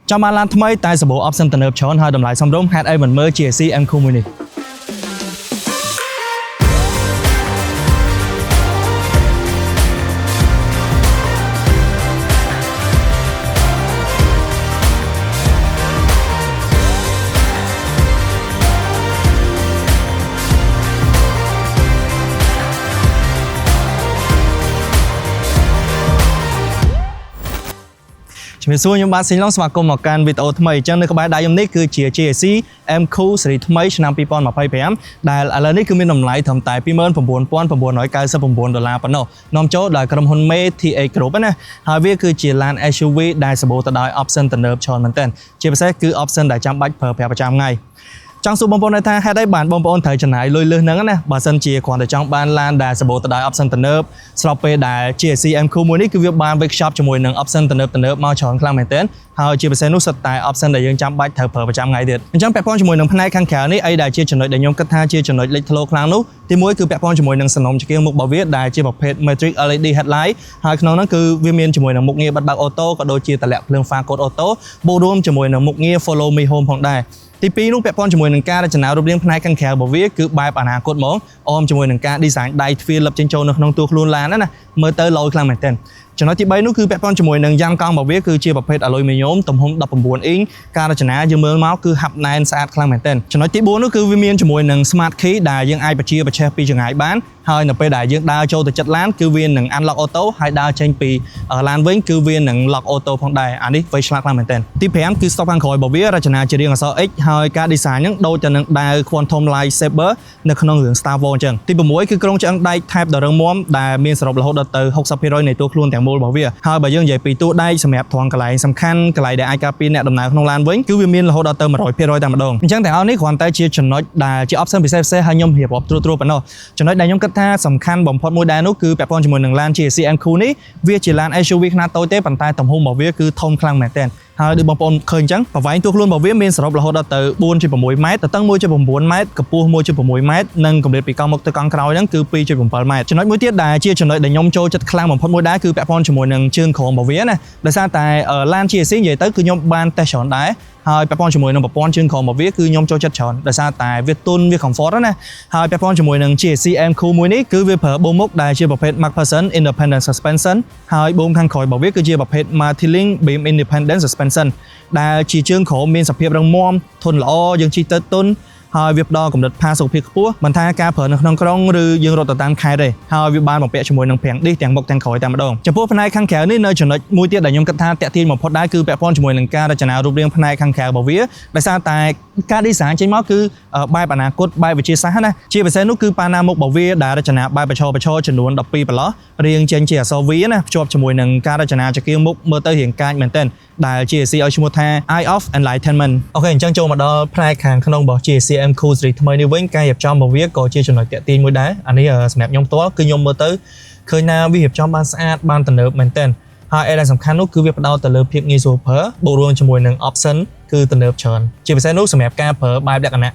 Trong ban lan thay tại sở bộ option tận hợp chọn hai đầm lại xong đúng hạt ai mình mơ chia sẻ em community. Mình xui nhưng bạn xin lỗi mà cùng một can video thay mới chẳng nơi các bạn đại này cứ chia sẻ em khu xử lý thay mới năm people mà phải PM đại là này cứ mình nằm lại thầm tại PM $9,900nói cái $9,900ប៉ុណ្ណោះនាំចូលដោយក្រុមហ៊ុន MTA Group ណាហើយវាគឺជាឡាន SUV ដែលសម្បូរទៅដោយ option ទំនើបច្រើនមែនទែនជាពិសេសគឺ option ដែលចាំបាច់ប្រើប្រាស់ប្រចាំថ្ងៃចង់សួរបងប្អូនថាហេតុអីបានបងប្អូនត្រូវចំណាយលុយលឿនហ្នឹងណាបើសិនជាគ្រាន់តែចង់បានឡានដែលសម្បូរទៅដោយ option ទំនើបស្របពេលដែល GSC M Cool មួយនេះគឺវាបាន workshop ជាមួយនឹង option ទំនើបមកច្រើនខ្លាំងមែនទែនហើយជាពិសេសនោះសុទ្ធតែ option ដែលយើងចាំបាច់ត្រូវប្រើប្រចាំថ្ងៃទៀតអញ្ចឹងពាក់ព័ន្ធជាមួយនឹងផ្នែកខាងក្រៅនេះអីដែលជាចំណុចដែលខ្ញុំគិតថាជាចំណុចលេចធ្លោខ្លាំងនោះទីមួយគឺពាក់ព័ន្ធជាមួយនឹងសំណុំចង្កៀងមុខរបស់វាដែលជាប្រភេទ Matrix LED headlight ហើយក្នុងនោះគឺវាមានជាមួយនឹងមុខងារបិទបើកអូតូក៏ដូចជាតម្លាក់ភ្លើង pha code auto បូករួមជាមួយនឹងមុខងារ follow me home ផងដែរទី2នោះពាក់ព័ន្ធជាមួយនឹងការរចនារូបរាងផ្នែកខាងក្រៅរបស់វាគឺបែបអនាគតហ្មងអមជាមួយនឹងការ design ដៃទ្វារលឹបចេញចូលនៅក្នុងតួខ្លួនឡានណាមើលទៅឡូយខ្លាំងមែនទែនចំណុចទី3នោះគឺពាក់ព័ន្ធជាមួយនឹងយ៉ាងកង់របស់វាគឺជាប្រភេទ aluminum ទំហំ19 អ៊ីងការរចនាយើងមើលមកគឺហាប់ណែនស្អាតខ្លាំងមែនទែនចំណុចទី4នោះគឺវាមានជាមួយនឹង smart key ដែលយើងអាចបញ្ជាប្រឆេះពីចម្ងាយបានហើយនៅពេលដែលយើងដើរចូលទៅចិត្តឡានគឺវានឹង unlock auto ហើយដើរចេញពីឡានវិញគឺវានឹង lock auto ផងដែរអានេះវាឆ្លាតខ្លាំងមែនទែនទី5គឺ stop ខាងក្រោយរបស់វារចនាជារាងអក្សរ X ហើយការ design ហ្នឹងដូចទៅនឹងដាវ Quantum Light Saber នៅក្នុងរឿង Star Wars អញ្ចឹងទី6គឺក្រុងឆ្អឹងដែកថែបដ៏រឹងមាំដែលមានសរុបរហូតដល់ទៅ 60% នៃតួខ្លួនទាំងមូលរបស់វាហើយបើយើងនិយាយពីតួដែកសម្រាប់ត្រង់កន្លែងសំខាន់កន្លែងដែលអាចការពារអ្នកដំណើរក្នុងឡានវិញគឺវាមានរហូតដល់ទៅ 100% តែម្ដងអញ្ចឹងទាំងអស់នេះគ្រាន់តែជាចំណុចដែលជា option ពិសេសៗហើយខ្ញុំរៀបរាប់ត្រួសប៉ុណ្ណោះចំណុចដែលខ្ញុំគិតថាសំខាន់បំផុតមួយដែរនោះគឺពាក់ព័ន្ធជាមួយនឹងឡាន GSC M Cool នេះវាជាឡាន SUV ខ្នាតតូចទេប៉ុន្តែទំហំរបស់វាគឺធំខ្លាំងមែនទែនហើយដូចបងប្អូនឃើញអញ្ចឹងប្រវែងតួខ្លួនរបស់វាមានសរុបរហូតដល់ទៅ 4.6 ម៉ែត្រទទឹង 1.9 ម៉ែត្រកម្ពស់ 1.6 ម៉ែត្រនិងកម្រិតពីកង់មុខទៅកង់ក្រោយហ្នឹងគឺ 2.7 ម៉ែត្រចំណុចមួយទៀតដែលជាចំណុចដែលខ្ញុំចូលចិត្តខ្លាំងបំផុតមួយដែរគឺពាក់ព័ន្ធជាមួយនឹងជើងក្រោមរបស់វាណាដោយសារតែឡាន GSC និយាយទៅគឺខ្ញុំបានតេស្តច្រើនដែរហើយពាក់ព័ន្ធជាមួយនឹងប្រព័ន្ធជើងក្រោមរបស់វាគឺខ្ញុំចូលចិត្តច្រើនដោយសារតែវាទន់វា comfort ណាហើយពាក់ព័ន្ធជាមួយនឹង GSC M Cool មួយនេះគឺវាប្រើបូមមុខដែលជាប្រភេទ MacPherson Independent Suspension ហើយបូមខាងក្រោយរបស់វាគឺជាប្រភេទ Multilink Beam Independent Suspension ដែលជាជើងក្រោមមានសភាពរឹងមាំធន់ល្អយើងជិះទៅទន់ហើយវាផ្ដល់កម្រិតផាសុខភាពខ្ពស់មិនថាការប្រើនៅក្នុងក្រុងឬយើងរត់ទៅតាមខេត្តទេហើយវាបានបំពាក់ជាមួយនឹងប្រាំងឌីសទាំងមុខទាំងក្រោយតែម្ដងចំពោះផ្នែកខាងក្រៅនេះនៅចំណុចមួយទៀតដែលខ្ញុំគិតថាតាក់ទាញបំផុតដែរគឺពាក់ព័ន្ធជាមួយនឹងការរចនារូបរាងផ្នែកខាងក្រៅរបស់វាដោយសារតែការ design ចេញមកគឺបែបអនាគតបែបវិទ្យាសាស្ត្រណាជាពិសេសនោះគឺប៉ាណាមុខរបស់វាដែលរចនាបែបបឆោចំនួន12ប្លោះរៀងចេញជាអក្សរ V ណាភ្ជាប់ជាមួយនឹងការរចនាចង្កៀងមុខមើលទៅរាងកាចមែនទែនដែល GSC ឲ្យឈ្មោះថា Eye of Enlightenment អូខេអញ្ចឹងចូលមកដល់ផ្នែកខាងក្នុងរបស់ GSC M Cool Series ថ្មីនេះវិញការរៀបចំរបស់វាក៏ជាចំណុចតាក់ទាញមួយដែរអានេះសម្រាប់ខ្ញុំផ្ទាល់គឺខ្ញុំមើលទៅឃើញថាវារៀបចំបានស្អាតបានទំនើបមែនទែនហើយឯដែលសំខាន់នោះគឺវាផ្ដោតទៅលើភាពងាយស្រួលប្រើបូករួមជាមួយនឹង option គឺទំនើបច្រើនជាពិសេសនោះសម្រាប់ការប្រើបែបលក្ខណៈ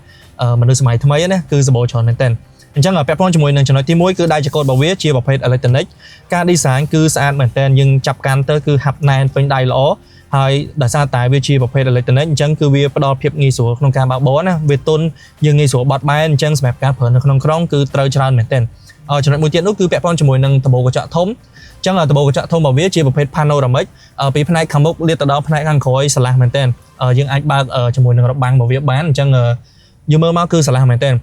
មនុស្សសម័យថ្មីណាគឺសម្បូរច្រើនមែនទែនអញ្ចឹងពាក់ព័ន្ធជាមួយនឹងចំណុចទី1គឺដៃចង្កូតរបស់វាជាប្រភេទ electronic ការ design គឺស្អាតមែនទែនយើងចាប់កាន់ទៅគឺហាប់ណែនពេញដៃល្អហើយដោយសារតែវាជាប្រភេទ electronic អញ្ចឹងគឺវាផ្ដល់ភាពងាយស្រួលក្នុងការបើកបរណាវាទន់យើងងាយស្រួលបត់បែនអញ្ចឹងសម្រាប់ការប្រើនៅក្នុងក្រុងគឺត្រូវច្រើនមែនទែនចំណុចមួយទៀតនោះគឺពាក់ព័ន្ធជាមួយនឹងដំបូលកញ្ចក់ធំអញ្ចឹងដំបូលកញ្ចក់ធំរបស់វាជាប្រភេទ panoramic ពីផ្នែកខាងមុខលាតទៅដល់ផ្នែកខាងក្រោយឆ្លាស់មែនទែនយើងអាចបើកជាមួយនឹងរបាំងរបស់វាបានអញ្ចឹងយើងមើលមកគឺឆ្លាស់មែនទែន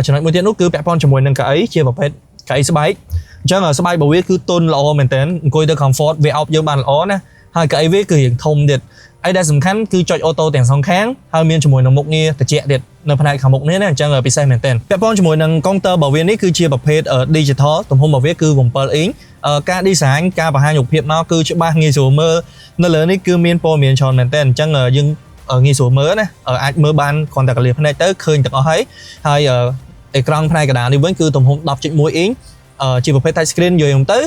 ចំណុចមួយទៀតនោះគឺពាក់ព័ន្ធជាមួយនឹងកៅអីជាប្រភេទកៅអីស្បែកអញ្ចឹងស្បែករបស់វាគឺទន់ល្អមែនទែនអង្គុយទៅ comfort វាអោបយើងបានល្អណាហើយកៅអីវាគឺរៀងធំទៀតអីដែលសំខាន់គឺចុចអូតូទាំងសងខាងហើយមានជាមួយនឹងមុខងារត្រជាក់ទៀតនៅផ្នែកខាងមុខនេះណាអញ្ចឹងពិសេសមែនទែនពាក់ព័ន្ធជាមួយនឹងកុងទ័ររបស់វានេះគឺជាប្រភេទ digital ទំហំរបស់វាគឺ7អ៊ីងការ design ការបង្ហាញរូបភាពមកគឺច្បាស់ងាយស្រួលមើលនៅលើនេះគឺមានព័ត៌មានច្រើនមែនទែនអញ្ចឹងយើងងាយស្រួលមើលណាអាចមើលបានគ្រាន់តែកលៀសភ្នែកទៅឃើញទាំងអស់ហើយអេក្រង់ផ្នែកកណ្ដាលនេះវិញគឺទំហំ 10.1 អ៊ីងជាប្រភេទ touch screen យកខ្ញុំទៅ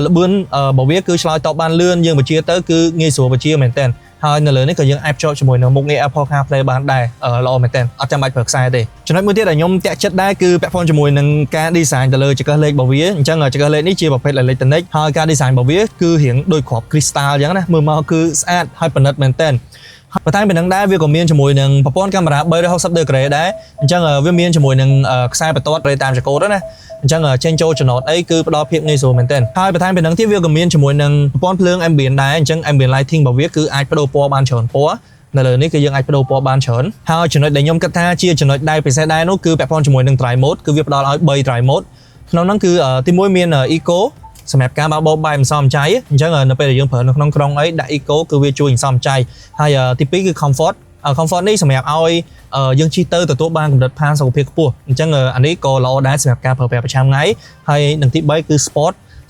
ល្បឿនរបស់វាគឺឆ្លើយតបបានលឿនយើងបញ្ជាទៅគឺងាយស្រួលបញ្ជាមែនទែន ហើយនៅលើនេះក៏យើងអាចភ្ជាប់ជាមួយនឹងមុខងារ Apple CarPlay បានដែរល្អមែនទែនអត់ចាំបាច់ប្រើខ្សែទេចំណុចមួយទៀតដែលខ្ញុំតាក់ចិត្តដែរគឺពាក់ព័ន្ធជាមួយនឹងការ design ទៅលើចង្កឹះលេខរបស់វាអញ្ចឹងចង្កឹះលេខនេះជាប្រភេទ electronic ហើយការ design របស់វាគឺរៀងដូចគ្រាប់ crystal អញ្ចឹងណាមើលមកគឺស្អាតហើយប្រណិតមែនទែនបន្ថែមពីនឹងដែរវាក៏មានជាមួយនឹងប្រព័ន្ធកាមេរ៉ា360 degree ដែរអញ្ចឹងវាមានជាមួយនឹងខ្សែបន្ទាត់តាមចង្កូតណាអញ្ចឹងចេញចូលចំណតអីគឺផ្ដល់ភាពងាយស្រួលមែនទែនហើយបន្ថែមពីនឹងទៀតវាក៏មានជាមួយនឹងប្រព័ន្ធភ្លើង ambient ដែរអញ្ចឹង ambient lighting របស់វាគឺអាចបដូរពណ៌បានច្រើនពណ៌នៅលើនេះគឺយើងអាចបដូរពណ៌បានច្រើនហើយចំណុចដែលខ្ញុំគិតថាជាចំណុចដែលពិសេសដែរនោះគឺពាក់ព័ន្ធជាមួយនឹង dry mode គឺវាផ្ដល់ឲ្យ3 dry mode ក្នុងនោះគឺទី1មាន eco សម្រាប់ការបោកបោកបាយមិនសមចៃអញ្ចឹងនៅពេលដែលយើងប្រើនៅក្នុងក្រុងអីដាក់ eco គឺវាជួយមិនសមចៃហើយទី2គឺ comfort នេះសម្រាប់ឲ្យយើងជិះទៅទទួលបានកម្រិតផាសុខភាពខ្ពស់អញ្ចឹងអានេះក៏ល្អដែរសម្រាប់ការប្រើប្រាស់ប្រចាំថ្ងៃហើយនឹងទី3គឺ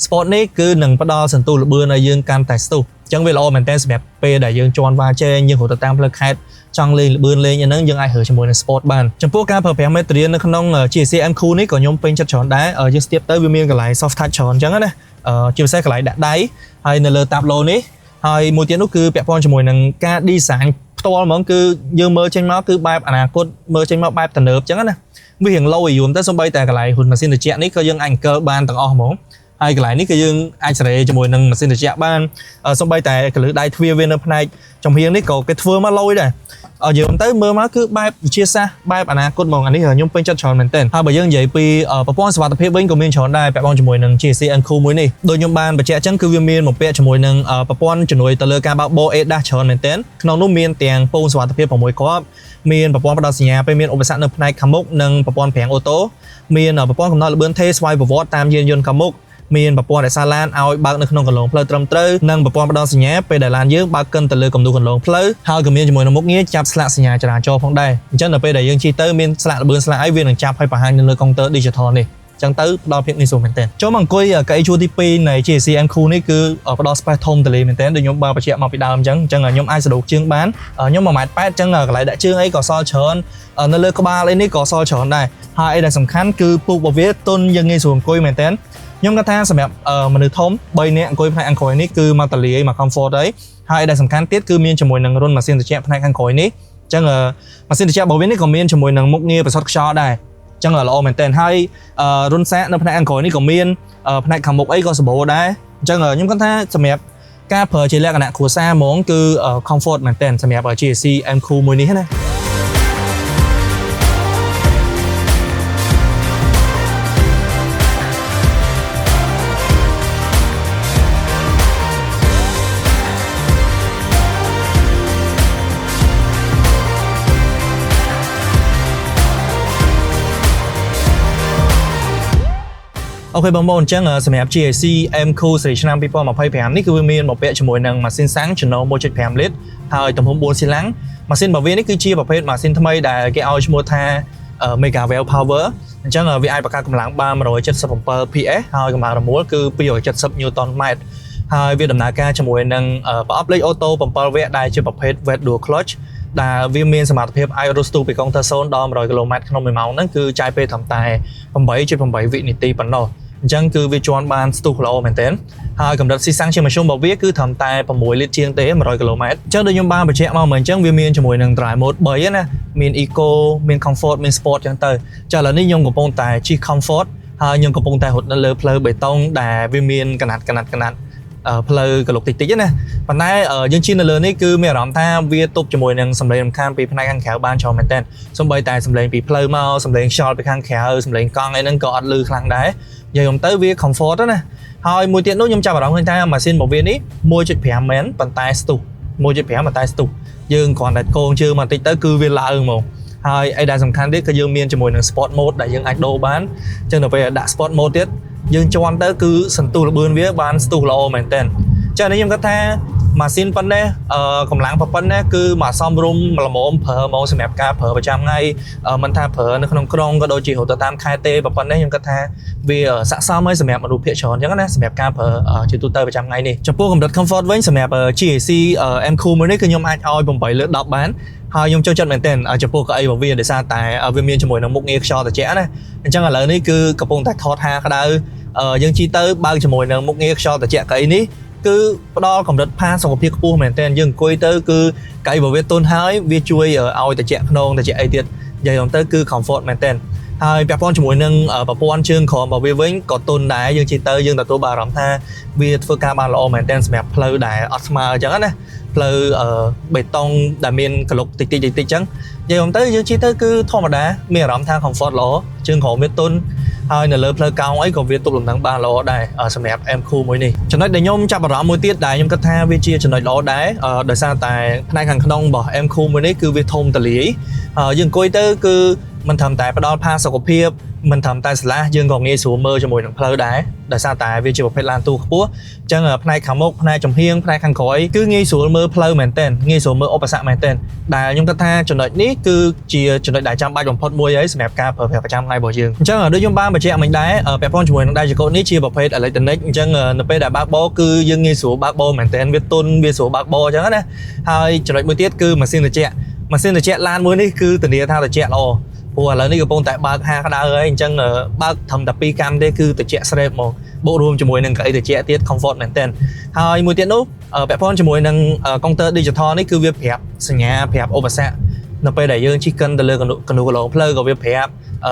sport នេះគឺនឹងផ្ដល់សន្ទុះល្បឿនឲ្យយើងកាន់តែស្ទុះអញ្ចឹងវាល្អមែនតើសម្រាប់ពេលដែលយើងជន់វ៉ាជែងយើងរត់ទៅតាមផ្លូវខេត្តចង់លេងល្បឿនលេងអាហ្នឹងយើងអាចរើជាមួយនឹង sport បានចំពោះការប្រើប្រាស់ material នៅក្នុង GSC M Cool នេះក៏ខ្ញុំពេញចិត្តច្រើនដែរយើងស្ទាបទៅវាមានកន្លែង soft touch ច្រើនអញ្ចឹងណាជាពិសេសកន្លែងដាក់ដៃហើយនៅលើ tableau នេះហើយមួយទៀតនោះគឺពាក់ព័ន្ធជាមួយនឹងការ design ផ្ទាល់ហ្មងគឺយើងមើលចេញមកគឺបែបអនាគតមើលចេញមកបែបទំនើបអញ្ចឹងណាវារៀង low យូរទៅសូម្បីតែកន្លែងហ៊ុនម៉ាស៊ីនត្រជាក់នេះក៏យើងអាចអង្គុយបានទាំងអស់ហ្មងហើយកន្លែងនេះគឺយើងអាចសេរីជាមួយនឹងម៉ាស៊ីនត្រជាក់បានសូម្បីតែកលឹះដៃទ្វារវានៅផ្នែកចំហៀងនេះក៏គេធ្វើមក low ដែរយើងទៅមើលមកគឺបែបវិទ្យាសាស្ត្របែបអនាគតហ្មងអានេះខ្ញុំពេញចិត្តច្រើនមែនទែនហើយបើយើងនិយាយពីប្រព័ន្ធសុវត្ថិភាពវិញក៏មានច្រើនដែរពាក់ព័ន្ធជាមួយនឹង GSC Cool មួយនេះដូចខ្ញុំបានបញ្ជាក់អញ្ចឹងគឺវាមានបំពាក់ជាមួយនឹងប្រព័ន្ធជំនួយទៅលើការបោកបោ ADAS ច្រើនមែនទែនក្នុងនោះមានទាំងពងសុវត្ថិភាព6គ្រាប់មានប្រព័ន្ធផ្ដល់សញ្ញាពេលមានឧបសគ្គនៅផ្នែកខាងមុខនិងប្រព័ន្ធប្រាំងអូតូមានប្រព័ន្ធកំណត់ល្បឿនថេរស្វ័យប្រវត្តិតាមយានយន្តខាងមុខមានប្រព័ន្ធរក្សាឡានឲ្យបើកនៅក្នុងគន្លងផ្លូវត្រឹមត្រូវនិងប្រព័ន្ធផ្ដល់សញ្ញាពេលដែលឡានយើងបើកកិនទៅលើគំនូសគន្លងផ្លូវហើយក៏មានជាមួយនឹងមុខងារចាប់ស្លាកសញ្ញាចរាចរណ៍ផងដែរអញ្ចឹងនៅពេលដែលយើងជិះទៅមានស្លាកល្បឿនស្លាកអីវានឹងចាប់ឲ្យបង្ហាញនៅលើកុងទ័រ digital នេះអញ្ចឹងទៅផ្ដល់ភាពងាយស្រួលមែនទែនចូលមកអង្គុយកៅអីជួរទី2នៃ GSC M Cool នេះគឺផ្ដល់ space ធំទូលាយមែនទែនដូចខ្ញុំបើបញ្ជាក់មកពីដើមអញ្ចឹងខ្ញុំអាចសរុបជើងបានខ្ញុំ1.8 ម៉ែត្រអញ្ចឹងកន្លែងដាក់ជើងអីក៏សល់ច្រើននៅលើក្បាលអីនេះក៏សល់ច្រើនដែរហើយអីដែលសំខាន់គឺពូករបស់វាទុនយើងងាយស្រួលអង្គុយមែនទែនខ្ញុំគាត់ថាសម្រាប់មនុស្សធំ3នាក់អង្គុយផ្នែកខាងក្រោយនេះគឺមកតលាយមក comfort ហើយដែលសំខាន់ទៀតគឺមានជាមួយនឹងរុនម៉ាស៊ីនត្រជាក់ផ្នែកខាងក្រោយនេះអញ្ចឹងម៉ាស៊ីនត្រជាក់របស់វានេះក៏មានជាមួយនឹងមុខងារប្រសុទ្ធខ្យល់ដែរអញ្ចឹងល្អមែនទែនហើយរុនសាកនៅផ្នែកខាងក្រោយនេះក៏មានផ្នែកខាងមុខអីក៏សម្បូរដែរអញ្ចឹងខ្ញុំគាត់ថាសម្រាប់ការប្រើជាលក្ខណៈគ្រួសារហ្មងគឺ comfort មែនទែនសម្រាប់ GSC M Cool មួយនេះណាអូខេបងប្អូនអញ្ចឹងសម្រាប់ GSC M Cool ស្រីឆ្នាំ2025នេះគឺវាមានបំពាក់ជាមួយនឹងម៉ាស៊ីនសាំងចំណូល 1.5 លីត្រហើយទំហំ4សីឡាំងម៉ាស៊ីនរបស់វានេះគឺជាប្រភេទម៉ាស៊ីនថ្មីដែលគេឲ្យឈ្មោះថា Mega Well Power អញ្ចឹងវាអាចបង្កើតកម្លាំងបាន177 PS ហើយកម្លាំងរមុលគឺ270 Newton m ហើយវាដំណើរការជាមួយនឹងប្រអប់លេខអូតូ7វគ្គដែលជាប្រភេទ Wet Dual Clutch ដែលវាមានសមត្ថភាពអាចរត់ស្ទុះពីកុងទ័រ0ដល់100 km ក្នុង1ម៉ោងហ្នឹងគឺចាយពេលត្រឹមតែ 8.8 វិនាទីប៉ុណ្ណោះអញ្ចឹងគឺវាជន់បានស្ទុះល្អមែនទែនហើយកម្រិតស៊ីសាំងជាមធ្យមរបស់វាគឺត្រឹមតែ6លីត្រជាងទេ100 km អញ្ចឹងដូចខ្ញុំបានបញ្ជាក់មកមិនអញ្ចឹងវាមានជាមួយនឹង dry mode 3ណាមាន eco មាន comfort មាន sport អញ្ចឹងទៅចាឥឡូវនេះខ្ញុំកំពុងតែជិះ comfort ហើយខ្ញុំកំពុងតែរត់នៅលើផ្លូវបេតុងដែលវាមានកណាត់ផ្លូវកលុកតិចៗណាប៉ុន្តែយើងជិះនៅលើនេះគឺមានអារម្មណ៍ថាវាទប់ជាមួយនឹងសម្លេងរំខានពីផ្នែកខាងក្រៅបានច្រើនមែនទែនសូម្បីតែសម្លេងពីផ្លូវមកសម្លេងខ្យល់ពីខាងក្រៅសម្លេងកង់អីហ្នឹងក៏អត់ឮខ្លាំងដែរនិយាយទៅវា comfort ណាហើយមួយទៀតនោះខ្ញុំចាប់អារម្មណ៍ឃើញថាម៉ាស៊ីនរបស់វានេះ 1.5 មែនប៉ុន្តែស្ទុះ 1.5 ប៉ុន្តែស្ទុះយើងគ្រាន់តែកងជើងបន្តិចទៅគឺវាឡើងហ្មងហើយអីដែលសំខាន់ទៀតគឺយើងមានជាមួយនឹង sport mode ដែលយើងអាចដូរបានអញ្ចឹងដល់ពេលដាក់ sport mode ទៀតយើងជន់ទៅគឺសន្ទុះល្បឿនវាបានស្ទុះល្អមែនទែនចា៎នេះខ្ញុំគាត់ថាម៉ាស៊ីនប៉ុណ្ណេះកម្លាំងប៉ុណ្ណេះគឺមកសមរម្យល្មមប្រើមកសម្រាប់ការប្រើប្រចាំថ្ងៃមិនថាប្រើនៅក្នុងក្រុងក៏ដូចជារត់ទៅតាមខេត្តទេប៉ុណ្ណេះខ្ញុំគាត់ថាវាស័ក្តិសមហើយសម្រាប់មនុស្សភាគច្រើនអញ្ចឹងណាសម្រាប់ការប្រើជាទូទៅប្រចាំថ្ងៃនេះចំពោះកម្រិត comfort វិញសម្រាប់ GSC M Cool មួយនេះគឺខ្ញុំអាចឲ្យ8លើ10បានហើយខ្ញុំចូលចិត្តមែនទែនចំពោះកៅអីរបស់វាដោយសារតែវាមានជាមួយនឹងមុខងារខ្យល់ត្រជាក់ណាអញ្ចឹងឥឡូវនេះគឺកំពុងតែថតហាក្តៅយើងជិះទៅបើកជាមួយនឹងមុខងារខ្យល់ត្រជាក់កៅអីនេះ cứ đo cầm đất pha xong cái cua mình tên dừng quay tới cứ cái bảo vệ tôn hái vi chui ở ao tại chẹt nông tại chẹt ai tiệt giờ ông tới cứ comfort mình tên hai bé con chỉ muốn nâng ở bà con chương khó bảo vệ với có tôn đá dương chỉ tới dương là tôi bà rắm tha vì phương ca bà lo mình tên map pleu đài osma chẳng á pleu ở bê tông đà miên cả lục tịch chẳng giờ ông tới dương chỉ tới cứ thô mà đá miền rắm tha comfort lỗ chương khó biết tôn hai là lớp pleu cao ấy còn việc tục làm tháng ba lỗ đài ở map em khu mới này cho nói để nhôm chạm vào mối tiết đài nhôm cắt tha vi chia cho nói lỗ đá đời xa tại nay hàng nông bỏ em khu mới đấy cứ việc thông tờ lý dương coi tới cứ mình thầm tại đo pha sọc phia mình thầm tại là dương còn nghe số mơ cho mùi nắng phơi đá để sao tại vì chỉ một phê lan tu búa chân ở này khám mốc này trồng hiên này khăn khói cứ nghe số mơ phơi mền tên nghe số mơ opposite mền tên đài nhung ta tha chuẩn đợi ní cứ chỉ chuẩn đợi đại trăm ba đồng pot môi ấy mẹp ca phở trăm ngay bỏ dương chân ở đây nhung ba mà chị mình đá ở bẹp con mùi nắng đây chỉ có ní chia bọc phê ở lại tên đấy chân ở np đã bác bó cứ dương nghe số bác bó mền tên biết tôn biết số bác bó chẳng á hai chuẩn đợi mười tiết cứ mà xin được trẻ lan mới ní cứ từ địa thao được trẻ lo của là cái bông tại ba ha cái đá ấy chân ở ba thầm tập pi cam đây cứ từ trẻ srep một bộ room cho mùi nâng cái từ trẻ tiết comfort nền tên hai mùi tiết nút ở bẹp phone cho mùi nâng counter digital này cứ việc phép sinh nhà phép overset nó bây để dương chỉ cần từ lừa còn đủ lỗ plug có việc phép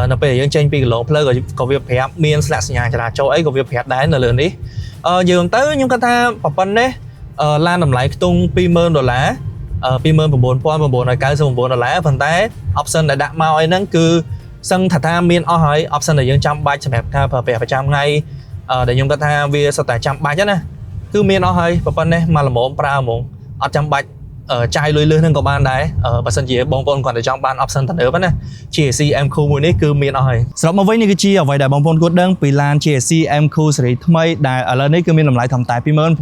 nó bây để dương change pi lỗ plug có việc phép miền slash nhà cho là chỗ ấy có việc phép đấy là lừa đi dương tới nhưng cái ta bọc bắn đấy lan nằm lại tung pi mơn đồ lá pi mơn bồn bồn này cái xong bồn đồ lá phần té option đã đặt màu ấy nó cứ sân thật tha miền ở hỏi option để dương trăm ba trăm đẹp tha phải trăm ngay để dùng tha vì sao tại trăm ba chứ nè cứ miền ở hỏi bọc bắn đấy mà là một pra một ở trăm ba chai lưới hơn có ban đấy và sân chỉ bóng bồn còn để trong ban option thật nữa nè chỉ si em khu mới cứ miền ở hỏi sau mà với những cái chi ở vậy đại bóng bồn cốt đơn bị lan chỉ si em khu sẽ thay đại ở lần này cứ miền làm lại thầm tại pi mơn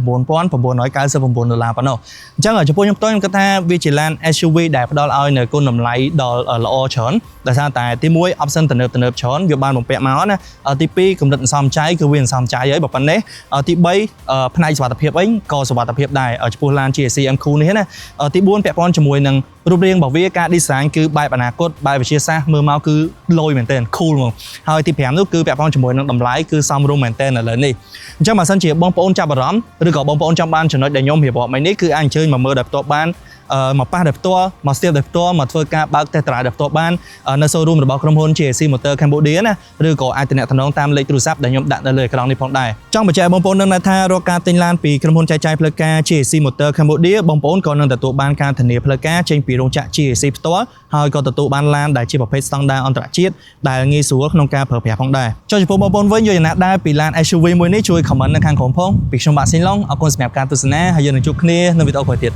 bồn nói cái sơ bồn là phần nào chắc ở chỗ phố tôi em tha vì chỉ lan SUV đại đó là ai nè cô nằm lại đò ở lò chớn tại sao tại tí muối option từ nợp chớn việc ban một bẹ máu nè TP cũng định xóm trái cứ viên xóm trái ấy bọc phần đấy tí bay phần này tập hiệp ấy có tập hiệp đại ở chỗ lan chỉ si em khu này nè tí buôn bẹ con cho mùi nângรูปเรียงบอกว่าการดีไซน์คือใบปนาคตใบวิเชียซ่ามือเมาคือลอยเหมือนเต้นคูลมั้งหอยที่แผงนู้คือแบบพองจมูกนั่งดำไหลคือซ้ำรูปเหมือนเต้นอะไรนี่จังมาสังเกตบองปอนจับบร้อมหรือก็บองปอนจับบ้านฉันน้อยเดียวยมเหี่ยวบอกไม่นี่คืออันเชิญมาเมื่อดับตัวบ้านมาป้าดับตัวมาเสียบดับตัวมาเฟิร์กาบักแต่ตราดับตัวบ้านในโซลูมหรือบอกครมพลเจซีมอเตอร์แคมโบเดียนะหรือก็อันเทอร์เน็ตถนนตามเลขโทรศัพท์เดียวยมดัดได้เลยกลางในพองได้จ้องปัจจัยบองปอนนั่งในท่ารถการตินลานปีครมพลใจเพลกาเจซีมอเตอร์แคมโบเดียบองปอนก่อนนั่งแต่ตัวบ้านการถนนเพลกาเจงปีโรงจักรเจซีตัวหอยก็ตัวบ้านลานได้ชีพประเภทสแตนดาร์ดอันตรายได้งี้สูงขนมกาเผยแผ่พองได้จอยพบบอลไว้ยังนัดได้ปีลาน SUV มวยนี้ช่วยคอมเมนต์ในข้างของพงปีชมบะสินลงเอาคนสมัครการตุสนะให้ยืนจุกนี้ในวิดีโอคอยติด